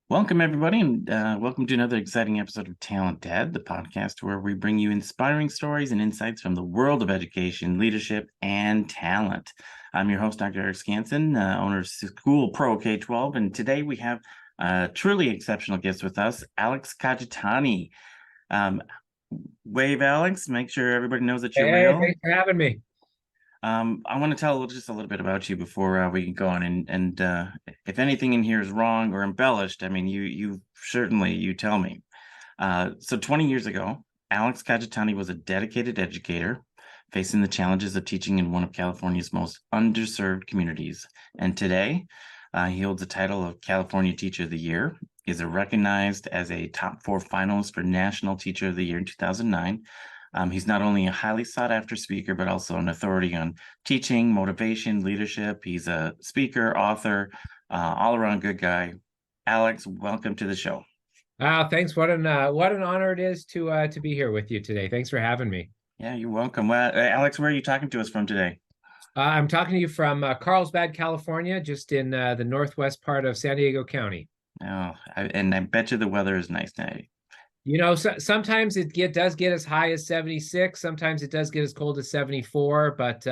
Welcome, everybody, and welcome to another exciting episode of TalentED, the podcast where we bring you inspiring stories and insights from the world of education, leadership, and talent. I'm your host, Dr. Alex Skanson, owner of School Pro K12, and today we have a truly exceptional guest with us, Alex Kajitani. Wave, Alex. Make sure everybody knows that you're real. Thanks for having me. I want to tell just a little bit about you before we can go on, and if anything in here is wrong or embellished, I mean, you certainly tell me. So 20 years ago, Alex Kajitani was a dedicated educator facing the challenges of teaching in one of California's most underserved communities. And today, he holds the title of California Teacher of the Year, is recognized as a top-4 finalist for National Teacher of the Year in 2009. He's not only a highly sought-after speaker, but also an authority on teaching, motivation, leadership. He's a speaker, author, all-around good guy. Alex, welcome to the show. Thanks. What an honor it is to be here with you today. Thanks for having me. Yeah, you're welcome. Well, Alex, where are you talking to us from today? I'm talking to you from Carlsbad, California, just in the northwest part of San Diego County. Oh, and I bet you the weather is nice today. You know, sometimes it does get as high as 76. Sometimes it does get as cold as 74. But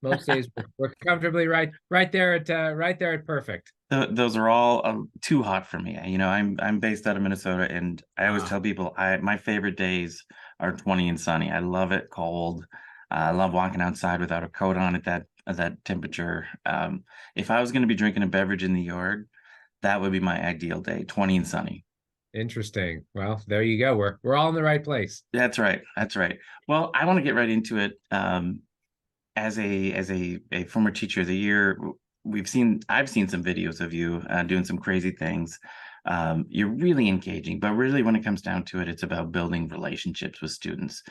most days we're comfortably right there at perfect. Those are all too hot for me. You know, I'm based out of Minnesota, and I always tell people my favorite days are 20 and sunny. I love it cold. I love walking outside without a coat on at that temperature. If I was going to be drinking a beverage in the yard, that would be my ideal day, 20 and sunny. Interesting. Well, there you go. We're all in the right place. That's right. Well, I want to get right into it. As a former teacher of the year, I've seen some videos of you doing some crazy things. You're really engaging, but really when it comes down to it, it's about building relationships with students.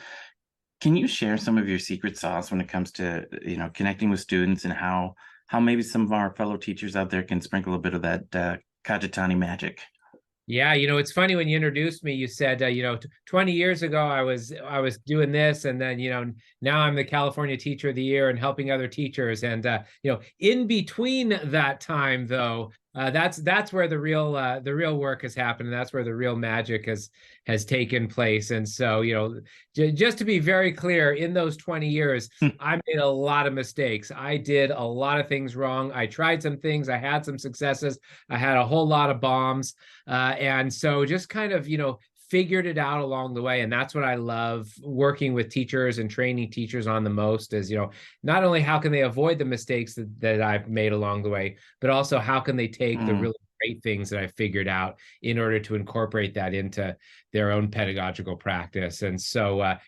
Can you share some of your secret sauce when it comes to, connecting with students, and how maybe some of our fellow teachers out there can sprinkle a bit of that Kajitani magic? Yeah, it's funny when you introduced me, you said, 20 years ago I was doing this, and then, now I'm the California Teacher of the Year and helping other teachers. And in between that time, though, that's where the real work has happened, and that's where the real magic has taken place. And so, just to be very clear, in those 20 years, I made a lot of mistakes. I did a lot of things wrong. I tried some things. I had some successes. I had a whole lot of bombs. And so just kind of, figured it out along the way. And that's what I love working with teachers and training teachers on the most is, not only how can they avoid the mistakes that I've made along the way, but also how can they take the really great things that I figured out in order to incorporate that into their own pedagogical practice. And so, I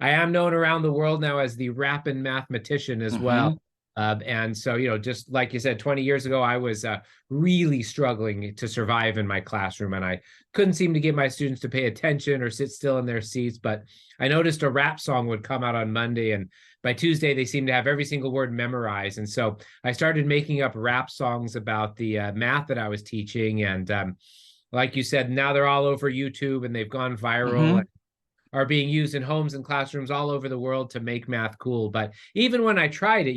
am known around the world now as the Rappin Mathematician as well. And so, just like you said, 20 years ago, I was really struggling to survive in my classroom, and I couldn't seem to get my students to pay attention or sit still in their seats. But I noticed a rap song would come out on Monday, and by Tuesday, they seemed to have every single word memorized. And so I started making up rap songs about the math that I was teaching. And like you said, now they're all over YouTube, and they've gone viral. Are being used in homes and classrooms all over the world to make math cool. But even when I tried it,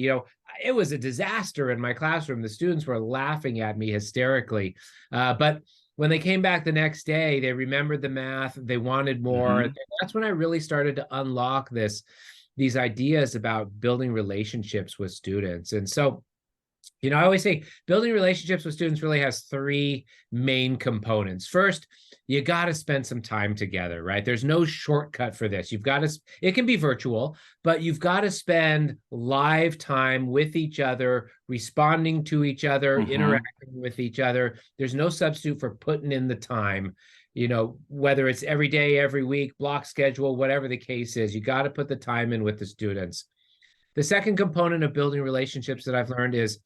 it was a disaster in my classroom. The students were laughing at me hysterically. But when they came back the next day, they remembered the math. They wanted more. And that's when I really started to unlock these ideas about building relationships with students. And so, I always say building relationships with students really has three main components. First, you got to spend some time together, right? There's no shortcut for this. It can be virtual, but you've got to spend live time with each other, responding to each other, interacting with each other. There's no substitute for putting in the time, whether it's every day, every week, block schedule, whatever the case is, you got to put the time in with the students. The second component of building relationships that I've learned is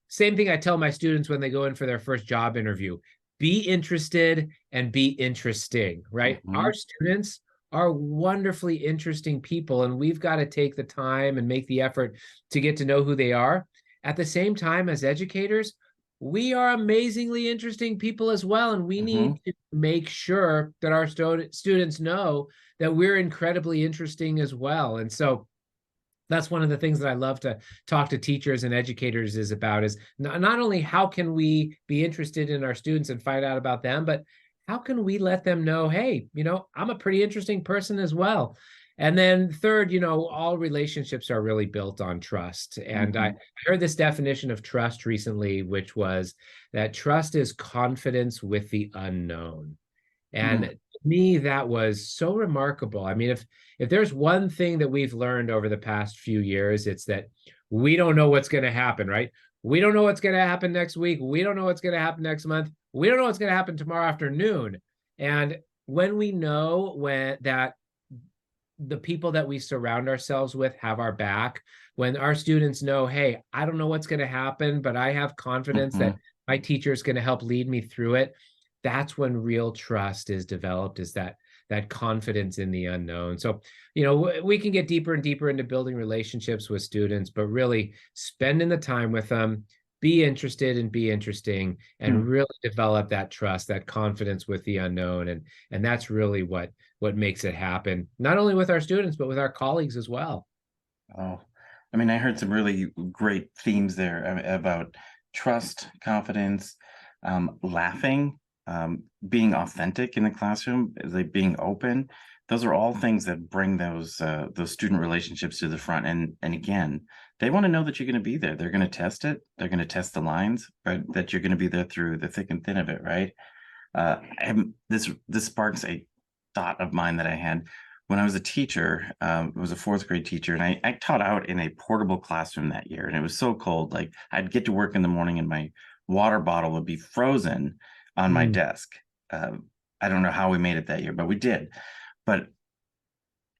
same thing I tell my students when they go in for their first job interview. Be interested and be interesting, right? Our Mhm. students are wonderfully interesting people, and we've got to take the time and make the effort to get to know who they are. At the same time, as educators, we are amazingly interesting people as well, and we need Mhm. to make sure that our students know that we're incredibly interesting as well. And so that's one of the things that I love to talk to teachers and educators is about is not only how can we be interested in our students and find out about them, but how can we let them know, hey, I'm a pretty interesting person as well. And then third, all relationships are really built on trust. And I Mhm. heard this definition of trust recently, which was that trust is confidence with the unknown. And Mm. to me, that was so remarkable. I mean, if there's one thing that we've learned over the past few years, it's that we don't know what's going to happen, right? We don't know what's going to happen next week. We don't know what's going to happen next month. We don't know what's going to happen tomorrow afternoon. And when we know that the people that we surround ourselves with have our back, when our students know, hey, I don't know what's going to happen, but I have confidence that Mhm. my teacher is going to help lead me through it, that's when real trust is developed, is that confidence in the unknown. So we can get deeper and deeper into building relationships with students, but really spending the time with them, be interested and be interesting, and Mm. really develop that trust, that confidence with the unknown. And that's really what makes it happen, not only with our students, but with our colleagues as well. Oh, I mean, I heard some really great themes there about trust, confidence, laughing, being authentic in the classroom, like being open. Those are all things that bring those student relationships to the front. And again, they want to know that you're going to be there. They're going to test it. They're going to test the lines, but that you're going to be there through the thick and thin of it, right? This sparks a thought of mine that I had when I was a teacher. I was a fourth grade teacher, and I taught out in a portable classroom that year. And it was so cold, like I'd get to work in the morning, and my water bottle would be frozen on my Mm. desk. I don't know how we made it that year, but we did. But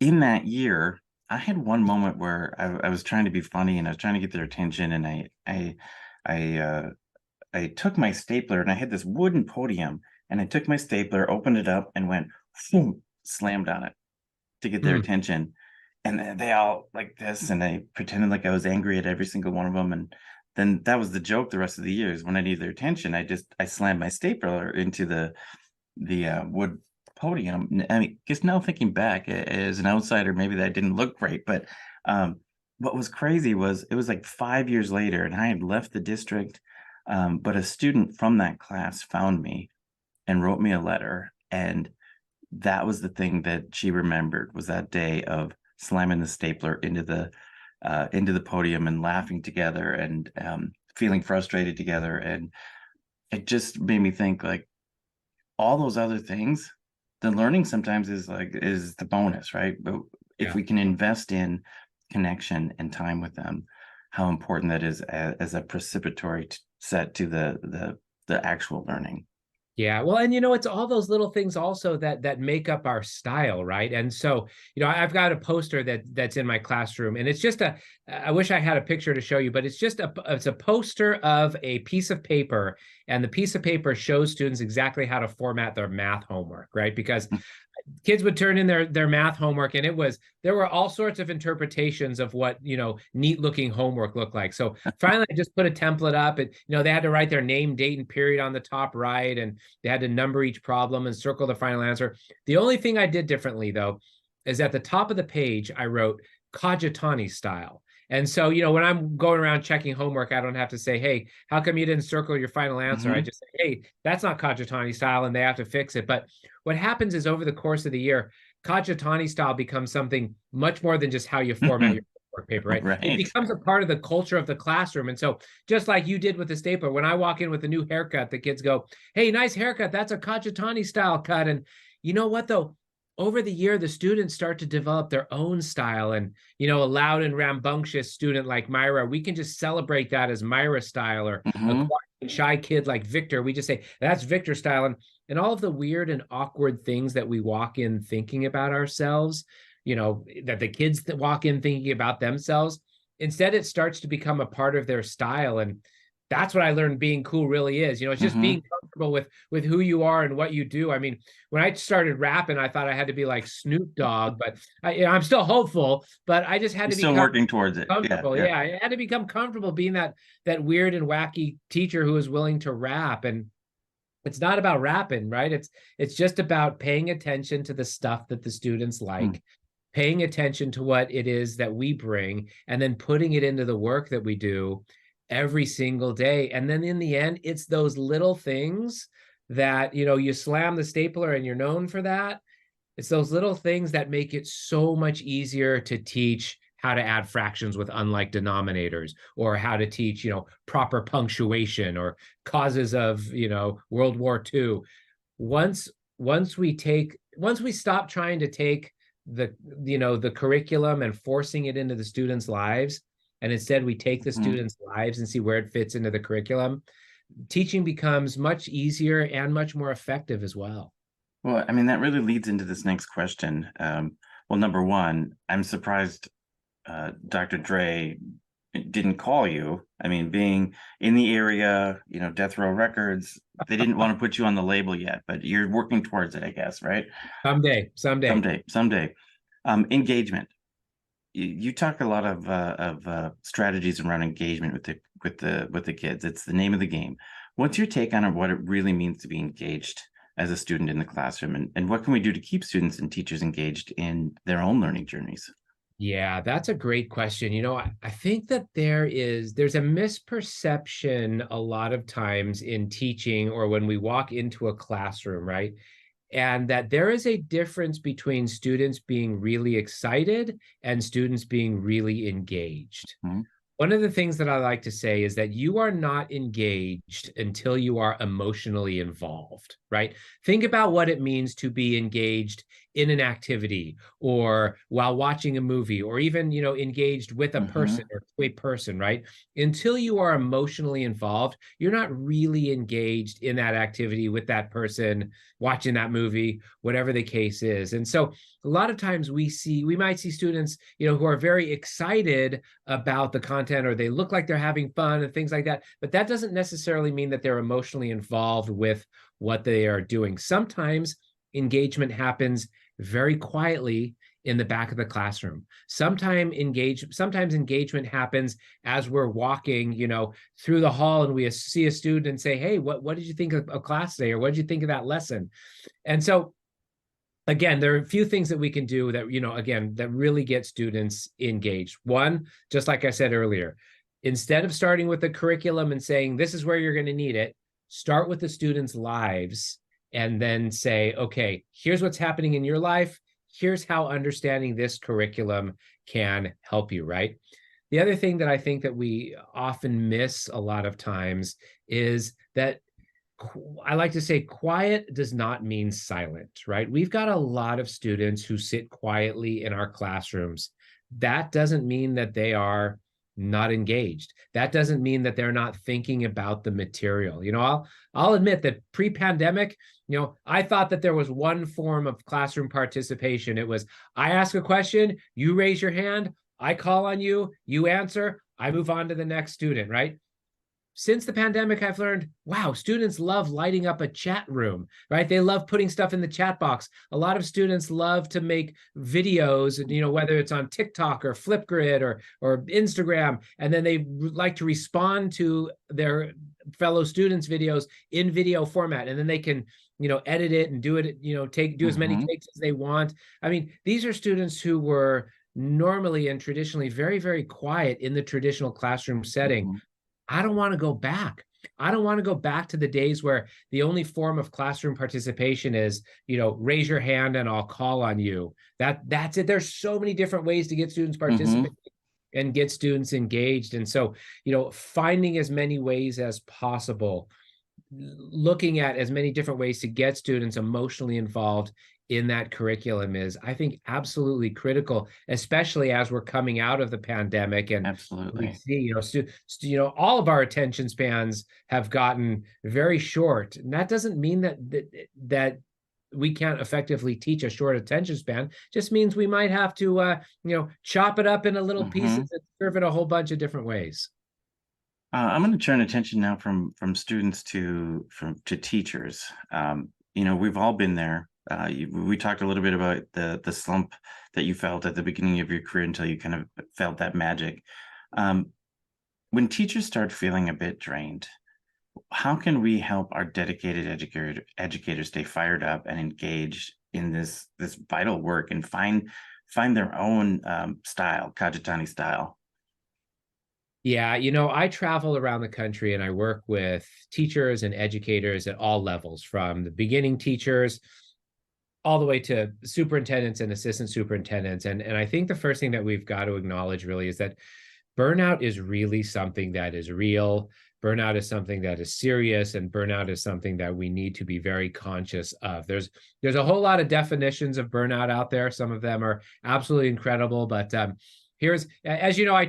in that year, I had one moment where I was trying to be funny, and I was trying to get their attention, and I I took my stapler, and I had this wooden podium, and I took my stapler, opened it up, and went, boom, slammed on it to get their Mm. attention. And they all like this, and I pretended like I was angry at every single one of them. And then that was the joke the rest of the years. When I needed their attention, I slammed my stapler into the wood podium. I mean, just now thinking back as an outsider, maybe that didn't look great, but um, what was crazy was it was like 5 years later, and I had left the district, but a student from that class found me and wrote me a letter, and that was the thing that she remembered, was that day of slamming the stapler into the podium and laughing together, and feeling frustrated together. And it just made me think, like, all those other things, the learning sometimes is the bonus, right? But if Yeah. we can invest in connection and time with them, how important that is as a precipitory set to the actual learning. Yeah, well, and it's all those little things also that make up our style, right? And so, I've got a poster that's in my classroom, and it's just I wish I had a picture to show you, but it's a poster of a piece of paper, and the piece of paper shows students exactly how to format their math homework, right? Because kids would turn in their math homework, and there were all sorts of interpretations of what neat looking homework looked like. So finally I just put a template up, and they had to write their name, date, and period on the top right, and they had to number each problem and circle the final answer. The only thing I did differently, though, is at the top of the page I wrote Kajitani Style. And so, when I'm going around checking homework, I don't have to say, hey, how come you didn't circle your final answer? I Mhm. just say, hey, that's not Kajitani Style, and they have to fix it. But what happens is over the course of the year, Kajitani Style becomes something much more than just how you format your work paper, right? It Right. becomes a part of the culture of the classroom. And so just like you did with the stapler, when I walk in with a new haircut, the kids go, hey, nice haircut. That's a Kajitani style cut. And you know what, though? Over the year, the students start to develop their own style. And, a loud and rambunctious student like Myra, we can just celebrate that as Myra style, or a Mhm. quiet and shy kid like Victor. We just say, that's Victor style. And all of the weird and awkward things that we walk in thinking about ourselves, that the kids that walk in thinking about themselves, Instead, it starts to become a part of their style. And that's what I learned being cool really is. It's just Mm-hmm. being comfortable with who you are and what you do. I mean, when I started rapping, I thought I had to be like Snoop Dogg, but I'm still hopeful, but I just had You're to still become working towards it. Yeah, comfortable. yeah. Yeah, I had to become comfortable being that weird and wacky teacher who was willing to rap. And it's not about rapping, right? It's just about paying attention to the stuff that the students Hmm. like, paying attention to what it is that we bring, and then putting it into the work that we do every single day. And then in the end, it's those little things that, you slam the stapler and you're known for that. It's those little things that make it so much easier to teach how to add fractions with unlike denominators, or how to teach, proper punctuation, or causes of, World War II. Once once we stop trying to take the curriculum and forcing it into the students' lives, and instead we take the Hmm. students' lives and see where it fits into the curriculum, teaching becomes much easier and much more effective as well. Well, I mean, that really leads into this next question. Well, number one, I'm surprised Dr. Dre didn't call you. I mean, being in the area, Death Row Records, they didn't want to put you on the label yet, but you're working towards it, I guess, right? Someday. Someday. Engagement. You talk a lot of strategies around engagement with the kids. It's the name of the game. What's your take on what it really means to be engaged as a student in the classroom, and what can we do to keep students and teachers engaged in their own learning journeys? Yeah, that's a great question. I think that there's a misperception a lot of times in teaching, or when we walk into a classroom, right? And that there is a difference between students being really excited and students being really engaged. Mhm. One of the things that I like to say is that you are not engaged until you are emotionally involved, right? Think about what it means to be engaged in an activity, or while watching a movie, or even, engaged with a person Mhm. or to a person, right? Until you are emotionally involved, you're not really engaged in that activity with that person, watching that movie, whatever the case is. And so a lot of times we might see students, who are very excited about the content, or they look like they're having fun and things like that. But that doesn't necessarily mean that they're emotionally involved with what they are doing. Sometimes engagement happens very quietly in the back of the classroom. Sometimes engagement happens as we're walking, through the hall, and we see a student and say, "Hey, what did you think of class today?" Or "What did you think of that lesson?" And so again, there are a few things that we can do that, again, that really get students engaged. One, just like I said earlier, instead of starting with the curriculum and saying, "This is where you're going to need it," start with the students' lives, and then say, "Okay, here's what's happening in your life. Here's how understanding this curriculum can help you," right? The other thing that I think that we often miss a lot of times is that I like to say quiet does not mean silent, right? We've got a lot of students who sit quietly in our classrooms. That doesn't mean that they are not engaged. That doesn't mean that they're not thinking about the material. I'll admit that pre-pandemic, I thought that there was one form of classroom participation. It was, I ask a question, you raise your hand, I call on you, you answer, I move on to the next student, right? Since the pandemic, I've learned, wow, students love lighting up a chat room, right? They love putting stuff in the chat box. A lot of students love to make videos, whether it's on TikTok or Flipgrid or Instagram, and then they like to respond to their fellow students' videos in video format, and then they can, edit it and do it, do as many Mhm. takes as they want. I mean, these are students who were normally and traditionally very, very quiet in the traditional classroom setting. Mhm. I don't want to go back. I don't want to go back to the days where the only form of classroom participation is, raise your hand and I'll call on you. That's it. There's so many different ways to get students participate Mhm. and get students engaged. And so, finding as many ways as possible, looking at as many different ways to get students emotionally involved in that curriculum is, I think, absolutely critical, especially as we're coming out of the pandemic and we Absolutely. see, all of our attention spans have gotten very short. And that doesn't mean that we can't effectively teach a short attention span. Just means we might have to, chop it up into little pieces Hmm. and serve it a whole bunch of different ways. I'm going to turn attention now from students to teachers. We've all been there. We talked a little bit about the slump that you felt at the beginning of your career until you kind of felt that magic. Um, when teachers start feeling a bit drained, how can we help our dedicated educators stay fired up and engaged in this vital work and find their own style, Kajitani style? Yeah, I travel around the country and I work with teachers and educators at all levels, from the beginning teachers all the way to superintendents and assistant superintendents. And I think the first thing that we've got to acknowledge really is that burnout is really something that is real. Burnout is something that is serious, and burnout is something that we need to be very conscious of. There's a whole lot of definitions of burnout out there. Some of them are absolutely incredible, but as you know, I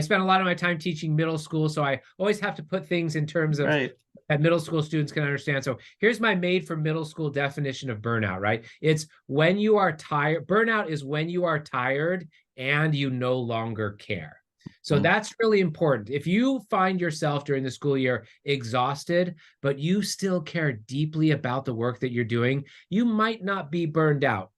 spend a lot of my time teaching middle school, so I always have to put things in terms of Right. that middle school students can understand. So here's my made for middle school definition of burnout, right? It's when you are tired. Burnout is when you are tired and you no longer care. So Mm. that's really important. If you find yourself during the school year exhausted, but you still care deeply about the work that you're doing, you might not be burned out.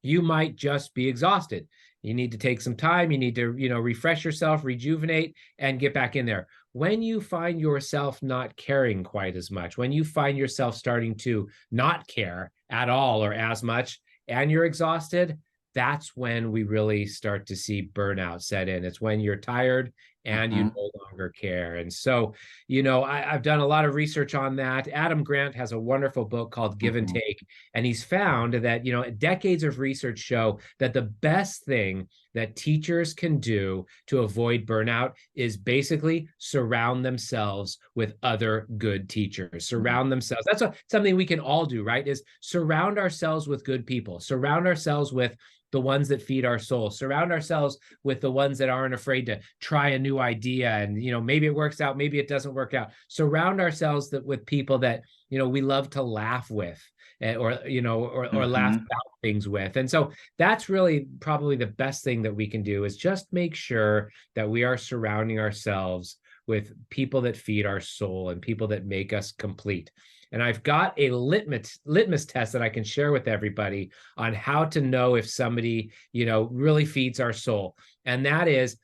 You might just be exhausted. You need to take some time. You need to, refresh yourself, rejuvenate, and get back in there. When you find yourself not caring quite as much, when you find yourself starting to not care at all or as much, and you're exhausted, that's when we really start to see burnout set in. It's when you're tired and you Mhm. no longer care. And so, I've done a lot of research on that. Adam Grant has a wonderful book called Give and Mhm. Take, and he's found that, decades of research show that the best thing that teachers can do to avoid burnout is basically surround themselves with other good teachers. Mhm. Surround themselves. That's something we can all do, right? Is surround ourselves with good people. Surround ourselves with the ones that feed our soul. Surround ourselves with the ones that aren't afraid to try a new idea, and maybe it works out, maybe it doesn't work out. Surround ourselves with people that we love to laugh with, or laugh Mhm. about things with. And so that's really probably the best thing that we can do, is just make sure that we are surrounding ourselves with people that feed our soul and people that make us complete. And I've got a litmus test that I can share with everybody on how to know if somebody, really feeds our soul. And that is,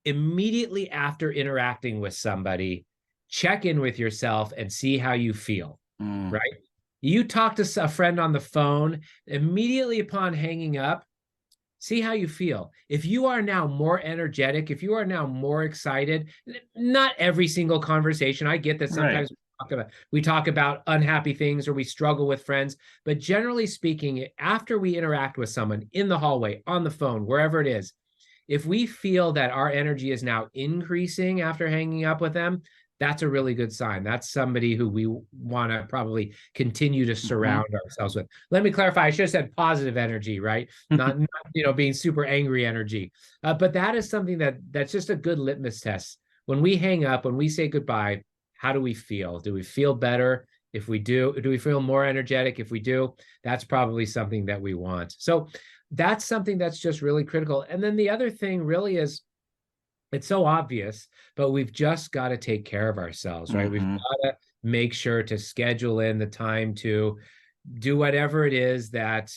immediately after interacting with somebody, check in with yourself and see how you feel, Mm. right? You talk to a friend on the phone, immediately upon hanging up, see how you feel. If you are now more energetic, if you are now more excited, not every single conversation. I get that Right. sometimes we talk about unhappy things or we struggle with friends, but generally speaking, after we interact with someone in the hallway, on the phone, wherever it is, if we feel that our energy is now increasing after hanging up with them, that's a really good sign. That's somebody who we want to probably continue to Mhm. surround ourselves with. Let me clarify. I should have said positive energy, right? Not being super angry energy. But that is something that's just a good litmus test. When we hang up, when we say goodbye, how do we feel? Do we feel better? If we do we feel more energetic? If we do, that's probably something that we want. So that's something that's just really critical. And then the other thing really is, it's so obvious, but we've just got to take care of ourselves, right? We've Mhm. got to make sure to schedule in the time to do whatever it is that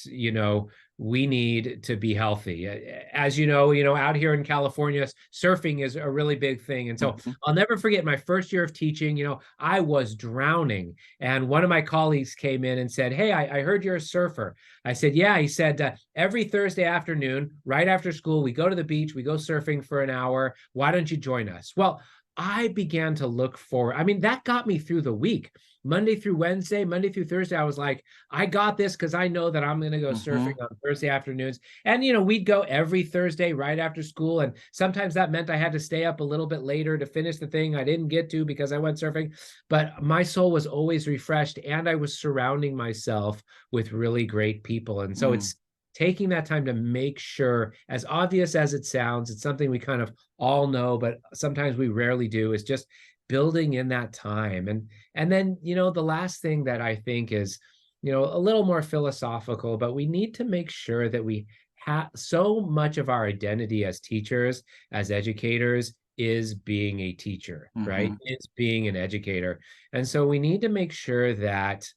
we need to be healthy. As out here in California, surfing is a really big thing. And so Mhm. I'll never forget my first year of teaching. I was drowning, and one of my colleagues came in and said, "Hey, I heard you're a surfer." I said, "Yeah." He said, "Every Thursday afternoon, right after school, we go to the beach, we go surfing for an hour. Why don't you join us?" Well, I began to look forward. I mean, that got me through the week. Monday through Wednesday, Monday through Thursday, I was like, I got this because I know that I'm going to go surfing Mhm. on Thursday afternoons. And, we'd go every Thursday right after school. And sometimes that meant I had to stay up a little bit later to finish the thing I didn't get to because I went surfing. But my soul was always refreshed, and I was surrounding myself with really great people. And so Mm. it's taking that time to make sure, as obvious as it sounds, it's something we kind of all know, but sometimes we rarely do, is just building in that time. And then, the last thing that I think is a little more philosophical, but we need to make sure that we have so much of our identity as teachers, as educators, is being a teacher, right? Hmm. Is being an educator. And so we need to make sure that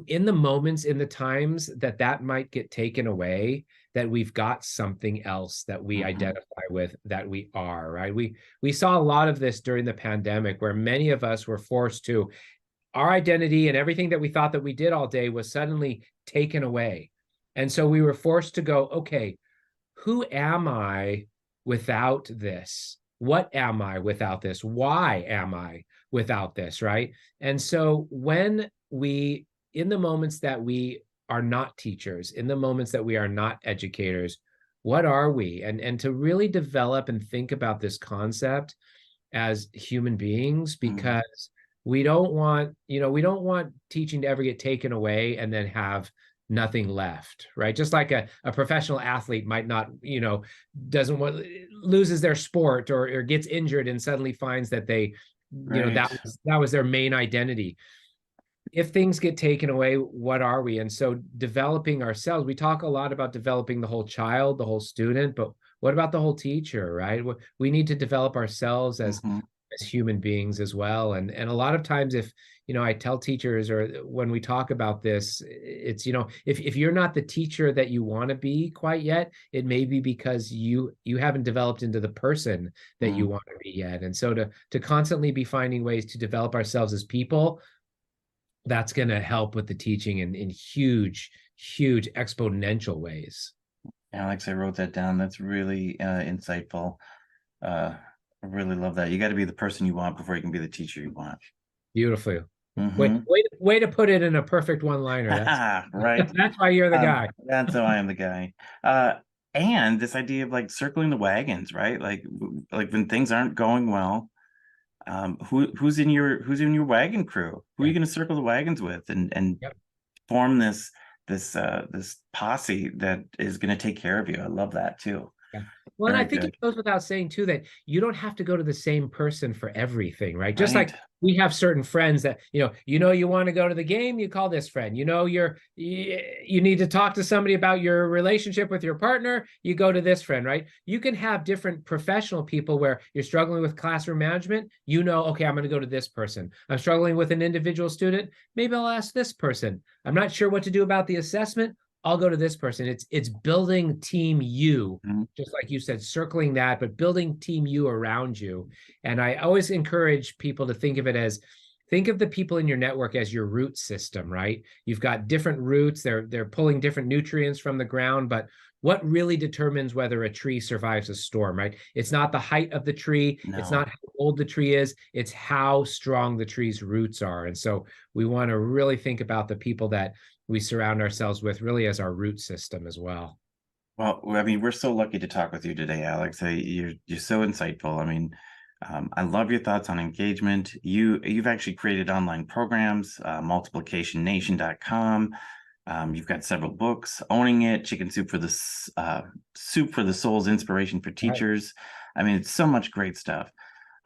in the moments, in the times that that might get taken away, that we've got something else that we Hmm. identify with, that we are, right? We saw a lot of this during the pandemic, where many of us were forced to, our identity and everything that we thought that we did all day was suddenly taken away. And so we were forced to go, okay, who am I without this? What am I without this? Why am I without this? Right. And so when we, in the moments that we are not teachers, in the moments that we are not educators, what are we? And to really develop and think about this concept as human beings, Hmm. because we don't want teaching to ever get taken away and then have nothing left, right? Just like a professional athlete might not, doesn't want, loses their sport, or gets injured and suddenly finds that they, Right. that was their main identity. If things get taken away, what are we? And so developing ourselves, we talk a lot about developing the whole child, the whole student, but what about the whole teacher, right? We need to develop ourselves Hmm. as human beings as well. And a lot of times, if I tell teachers, or when we talk about this, it's, if you're not the teacher that you want to be quite yet, it may be because you haven't developed into the person that you Hmm. want to be yet. And so to constantly be finding ways to develop ourselves as people, that's going to help with the teaching in huge, huge exponential ways. Alex, I wrote that down. That's really insightful. I really love that. You got to be the person you want before you can be the teacher you want. Beautifully. Wait, Hmm. way to put it in a perfect one-liner. That's Right. that's why you're the guy. That's how I am the guy. Uh, and this idea of like circling the wagons, right? Like when things aren't going well, who's in your wagon crew? Who are Yeah. you going to circle the wagons with, and Yep. form this posse that is going to take care of you? I love that too. Yeah. Well, and I Very think it good. goes without saying too that you don't have to go to the same person for everything, right? Just Right. like we have certain friends that, you want to go to the game, you call this friend. You need to talk to somebody about your relationship with your partner, you go to this friend, right? You can have different professional people where you're struggling with classroom management, okay, I'm going to go to this person. I'm struggling with an individual student, maybe I'll ask this person. I'm not sure what to do about the assessment, I'll go to this person. It's building team you, Mhm. just like you said, circling that, but building team you around you. And I always encourage people to think of the people in your network as your root system, right? You've got different roots. They're pulling different nutrients from the ground, but what really determines whether a tree survives a storm, right? It's not the height of the tree. It's No. not how old the tree is. It's how strong the tree's roots are. And so we want to really think about the people that we surround ourselves with really as our root system as well. Well, I mean, we're so lucky to talk with you today, Alex. You're so insightful. I mean, I love your thoughts on engagement. You've actually created online programs, multiplicationnation.com. You've got several books, Owning It, Chicken Soup for Soup for the Soul's Inspiration for Right. Teachers. I mean, it's so much great stuff.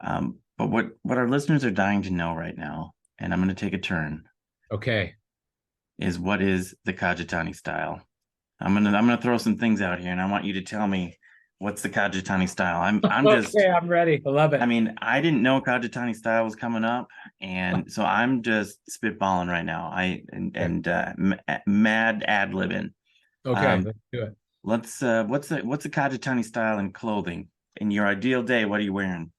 But what our listeners are dying to know right now, and I'm going to take a turn, Okay. is what is the Kajitani style? I'm gonna throw some things out here, and I want you to tell me what's the Kajitani style. I'm just Okay, I'm ready. I love I it. mean, I didn't know Kajitani style was coming up, and so I'm just spitballing right now. I Okay. and mad ad libbing. Okay, Um, let's do it. what's the Kajitani style in clothing? In your ideal day, what are you wearing?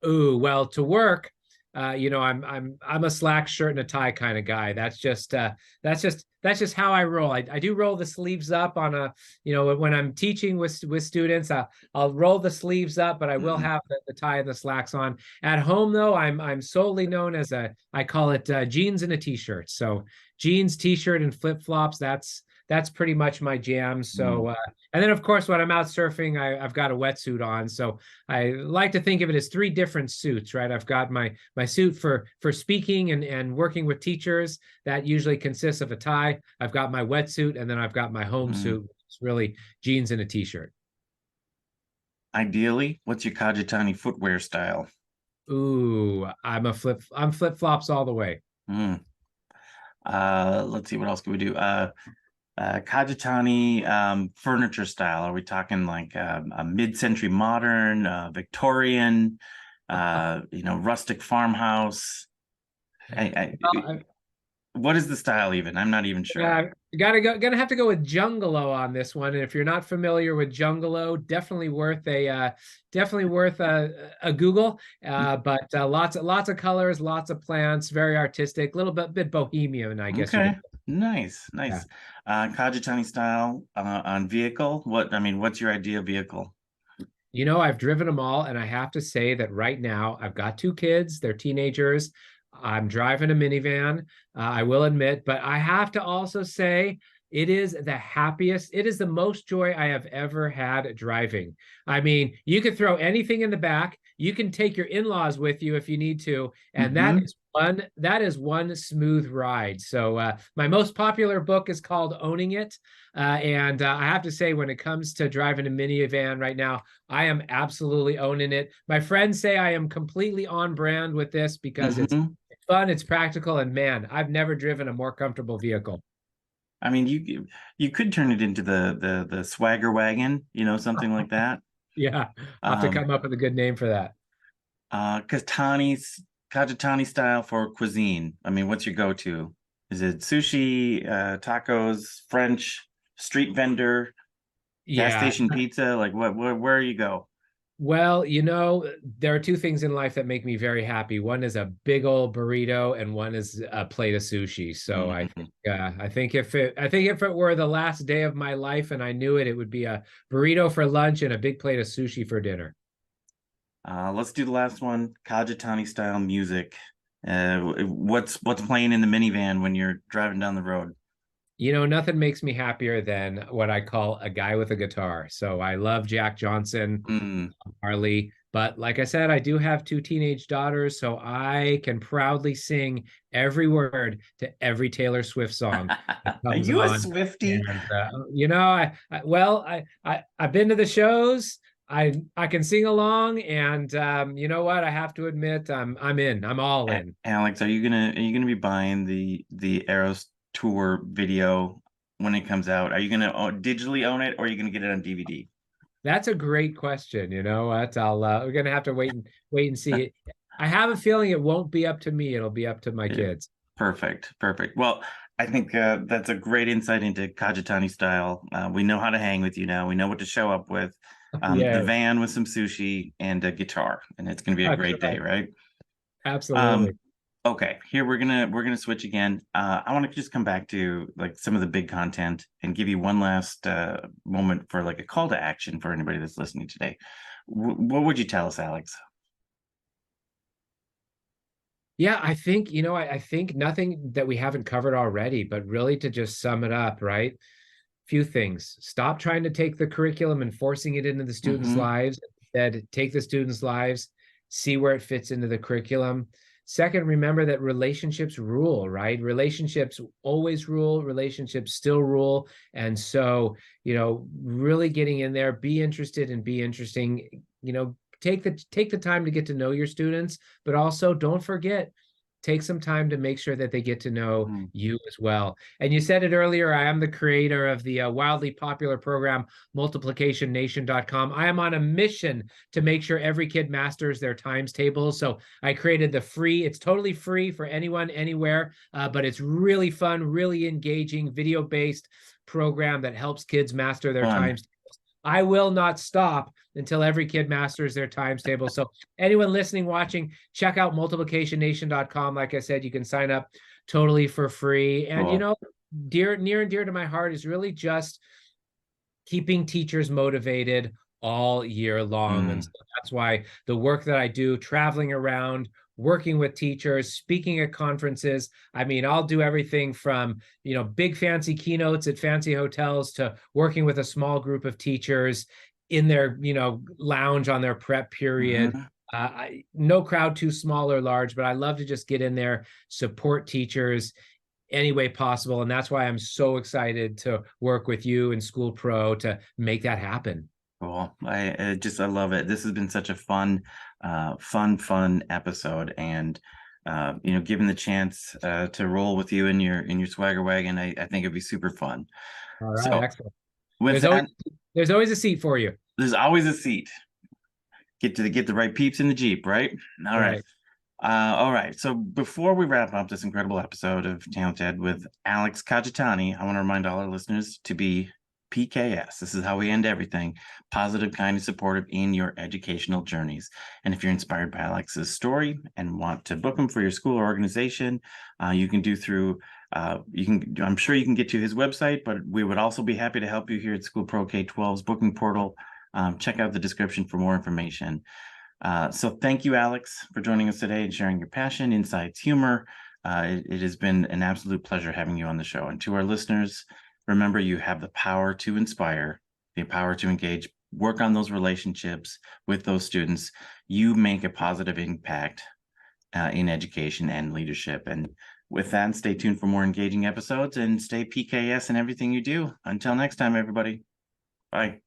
Ooh, well, to work, I'm a slack shirt and a tie kind of guy. That's just how I roll. I do roll the sleeves up on when I'm teaching with students, I'll roll the sleeves up, but I will Mhm. have the tie and the slacks on. At home though, I'm solely known as I call it jeans and a t-shirt. So jeans, t-shirt, and flip-flops. That's pretty much my jam. Mm. So and then of course when I'm out surfing, I've got a wetsuit on. So I like to think of it as three different suits, right? I've got my suit for speaking and working with teachers. That usually consists of a tie. I've got my wetsuit, and then I've got my home Mm. suit. It's really jeans and a t-shirt. Ideally, what's your Kajitani footwear style? Ooh, I'm flip-flops all the way. Mm. Let's see, what else can we do? Kajitani furniture style. Are we talking like a mid-century modern, Victorian, rustic farmhouse? Well, What is the style even? I'm not even sure. gonna have to go with Jungalo on this one. And if you're not familiar with Jungalo, definitely worth a Google. But lots of colors, lots of plants, very artistic, little bit bohemian, I guess you Okay, could. nice, Yeah. nice. Kajitani style on vehicle. What's your ideal vehicle? I've driven them all, and I have to say that right now I've got two kids. They're teenagers. I'm driving a minivan, I will admit, but I have to also say it is the most joy I have ever had driving. I mean, you could throw anything in the back. You can take your in-laws with you if you need to, and Mm-hmm. that is one smooth ride. So my most popular book is called Owning It. And I have to say, when it comes to driving a minivan right now, I am absolutely owning it. My friends say I am completely on brand with this because it's Mm-hmm. fun, it's practical, and man, I've never driven a more comfortable vehicle. I mean, you could turn it into the swagger wagon, something like that. Yeah, I'll have to Um, come up with a good name for that. Katani's Kajitani style for cuisine. I mean, what's your go-to? Is it sushi, tacos, French, street vendor, gas Yeah. station pizza? Like where you go? Well, there are two things in life that make me very happy. One is a big old burrito, and one is a plate of sushi. So Mhm. I think if it were the last day of my life and I knew it, it would be a burrito for lunch and a big plate of sushi for dinner. Let's do the last one. Kajitani style music. What's playing in the minivan when you're driving down the road? Nothing makes me happier than what I call a guy with a guitar. So I love Jack Johnson, Mm. Harley. But like I said, I do have two teenage daughters, so I can proudly sing every word to every Taylor Swift song that Are comes you a on. Swiftie? And I've been to the shows. I can sing along, and you know what? I have to admit, I'm in. I'm all in. Alex, are you gonna be buying the Eras tour video when it comes out? Are you gonna digitally own it, or are you gonna get it on DVD? That's a great question. You know what? We're gonna have to wait and see. I have a feeling it won't be up to me. It'll be up to my Yeah, kids. perfect, perfect. Well, I think that's a great insight into Kajitani style. We know how to hang with you now. We know what to show up with. The Yeah, van with some sushi and a guitar, and it's gonna be a that's great day, right. right? Absolutely. Um, okay, here we're gonna switch again. I want to just come back to like some of the big content and give you one last moment for like a call to action for anybody that's listening today. What would you tell us, Alex? Yeah, I think, I think nothing that we haven't covered already, but really to just sum it up, right? Few things. Stop trying to take the curriculum and forcing it into the students' Mm-hmm. lives. Instead, take the students' lives, see where it fits into the curriculum. Second, remember that relationships rule, right? Relationships always rule, relationships still rule. And so, really getting in there, be interested and be interesting, take the time to get to know your students, but also don't forget, take some time to make sure that they get to know Mm. you as well. And you said it earlier, I am the creator of the wildly popular program, multiplicationnation.com. I am on a mission to make sure every kid masters their times tables. So I created it's totally free for anyone, anywhere, but it's really fun, really engaging, video-based program that helps kids master their Fun. times. I will not stop until every kid masters their times table. So anyone listening, watching, check out multiplicationnation.com. Like I said, you can sign up totally for free. And Cool. near and dear to my heart is really just keeping teachers motivated all year long. And Mm. so that's why the work that I do, traveling around, working with teachers, speaking at conferences. I mean, I'll do everything from, big fancy keynotes at fancy hotels to working with a small group of teachers in their, lounge on their prep period. Mhm. No crowd too small or large, but I love to just get in there, support teachers any way possible. And that's why I'm so excited to work with you and School Pro to make that happen. Cool. I love it. This has been such a fun episode, and given the chance to roll with you in your swagger wagon, I think it'd be super fun. All right, So excellent. with that, There's always a seat for you. there's always a seat. Get the right peeps in the Jeep, right? All right. All right. So before we wrap up this incredible episode of TalentED with Alex Kajitani, I want to remind all our listeners to be PKS. This is how we end everything: positive, kind, and supportive in your educational journeys. And if you're inspired by Alex's story and want to book him for your school or organization, you can do through. I'm sure you can get to his website, but we would also be happy to help you here at School Pro K12's booking portal. Check out the description for more information. So thank you, Alex, for joining us today and sharing your passion, insights, humor. It has been an absolute pleasure having you on the show. And to our listeners, remember, you have the power to inspire, the power to engage, work on those relationships with those students. You make a positive impact in education and leadership. And with that, stay tuned for more engaging episodes and stay PKS in everything you do. Until next time, everybody. Bye.